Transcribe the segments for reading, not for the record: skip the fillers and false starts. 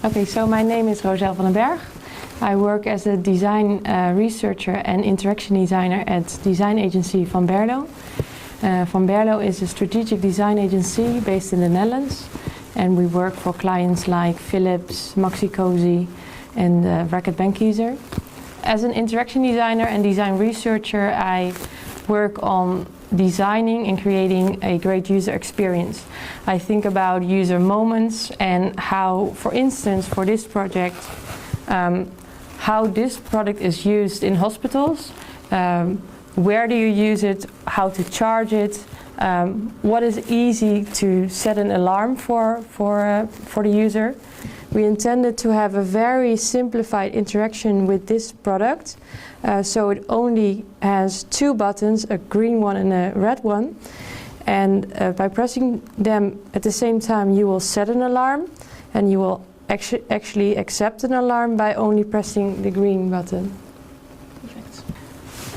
Okay, so my name is Roselle van den Berg. I work as a design researcher and interaction designer at design agency Van Berlo. Van Berlo is a strategic design agency based in the Netherlands, and we work for clients like Philips, Maxi-Cosi and Reckitt Benckiser. As an interaction designer and design researcher, I work on designing and creating a great user experience. I think about user moments and how, for instance, for this project, how this product is used in hospitals, where do you use it, how to charge it, what is easy to set an alarm for the user. We intended to have a very simplified interaction with this product, so it only has two buttons, a green one and a red one, and by pressing them at the same time you will set an alarm, and you will actually accept an alarm by only pressing the green button.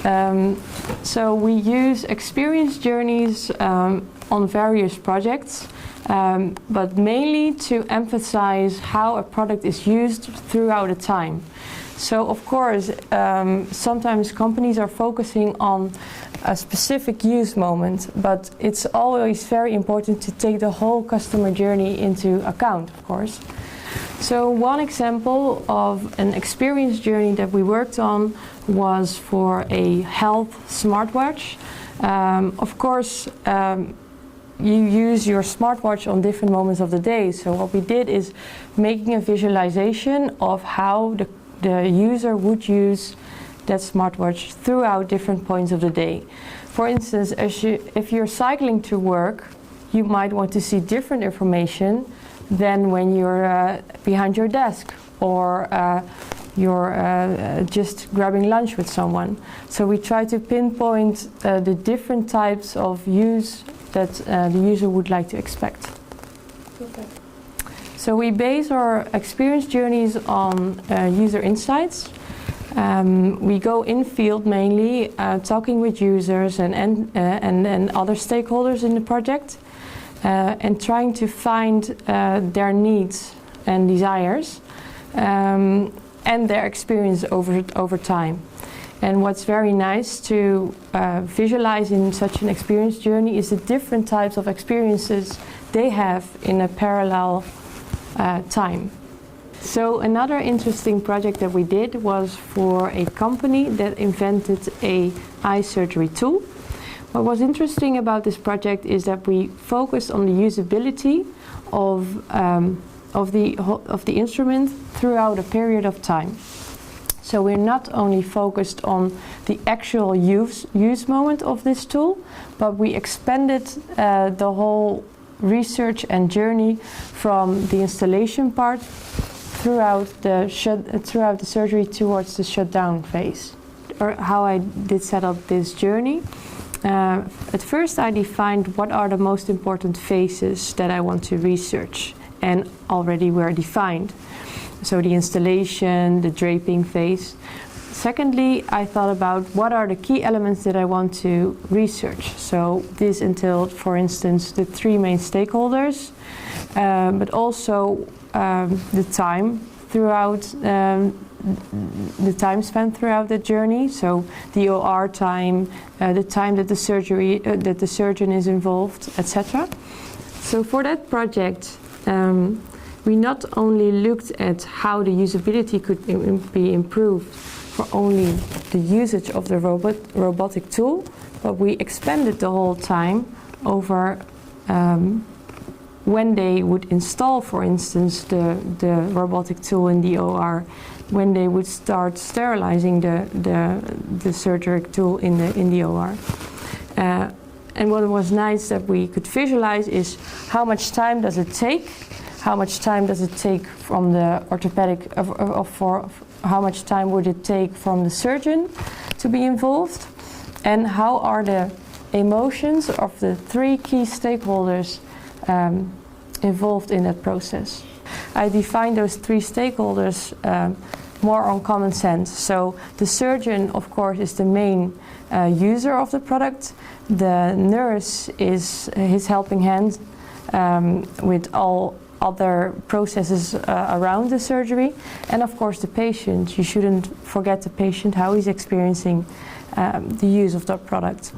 Perfect. So we use experience journeys on various projects, but mainly to emphasize how a product is used throughout a time. So of course, sometimes companies are focusing on a specific use moment, but it's always very important to take the whole customer journey into account, of course. So one example of an experience journey that we worked on was for a health smartwatch. Of course, you use your smartwatch on different moments of the day. So what we did is making a visualization of how the user would use that smartwatch throughout different points of the day. For instance, if you're cycling to work, you might want to see different information than when you're behind your desk or you're just grabbing lunch with someone. So we try to pinpoint the different types of use that the user would like to expect. Okay. So we base our experience journeys on user insights. We go in field mainly, talking with users and other stakeholders in the project, and trying to find their needs and desires and their experience over time. And what's very nice to visualize in such an experience journey is the different types of experiences they have in a parallel time. So another interesting project that we did was for a company that invented a eye surgery tool. What was interesting about this project is that we focused on the usability of the instrument throughout a period of time. So we're not only focused on the actual use moment of this tool, but we expanded the whole research and journey from the installation part throughout the surgery towards the shutdown phase. Or how I did set up this journey. At first I defined what are the most important phases that I want to research, and already were defined. So the installation, the draping phase. Secondly, I thought about what are the key elements that I want to research. So this entailed, for instance, the three main stakeholders, but also the time throughout the time spent throughout the journey. So the OR time, the time that the surgeon is involved, etc. So for that project, we not only looked at how the usability could be improved for only the usage of the robotic tool, but we expanded the whole time over when they would install, for instance, the robotic tool in the OR, when they would start sterilizing the surgical tool in the OR. And what was nice that we could visualize is how much time does it take. How much time does it take from the orthopedic, how much time would it take from the surgeon to be involved? And how are the emotions of the three key stakeholders involved in that process? I defined those three stakeholders more on common sense. So the surgeon, of course, is the main user of the product. The nurse is his helping hand with all other processes around the surgery, and of course the patient. You shouldn't forget the patient, how he's experiencing the use of that product.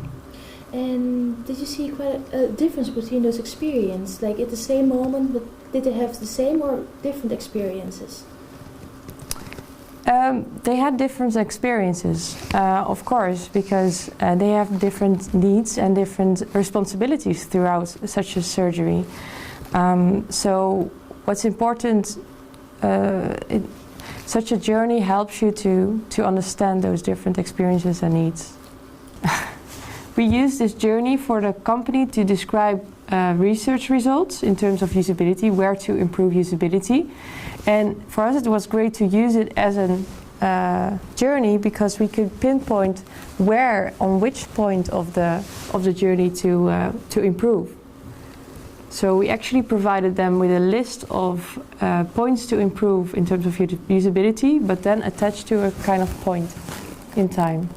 And did you see quite a difference between those experiences? Like at the same moment, but did they have the same or different experiences? They had different experiences, of course, because they have different needs and different responsibilities throughout such a surgery. So what's important, such a journey helps you to understand those different experiences and needs. We use this journey for the company to describe research results in terms of usability, where to improve usability. And for us it was great to use it as a journey because we could pinpoint where, on which point of the journey to improve. So we actually provided them with a list of points to improve in terms of usability, but then attached to a kind of point in time.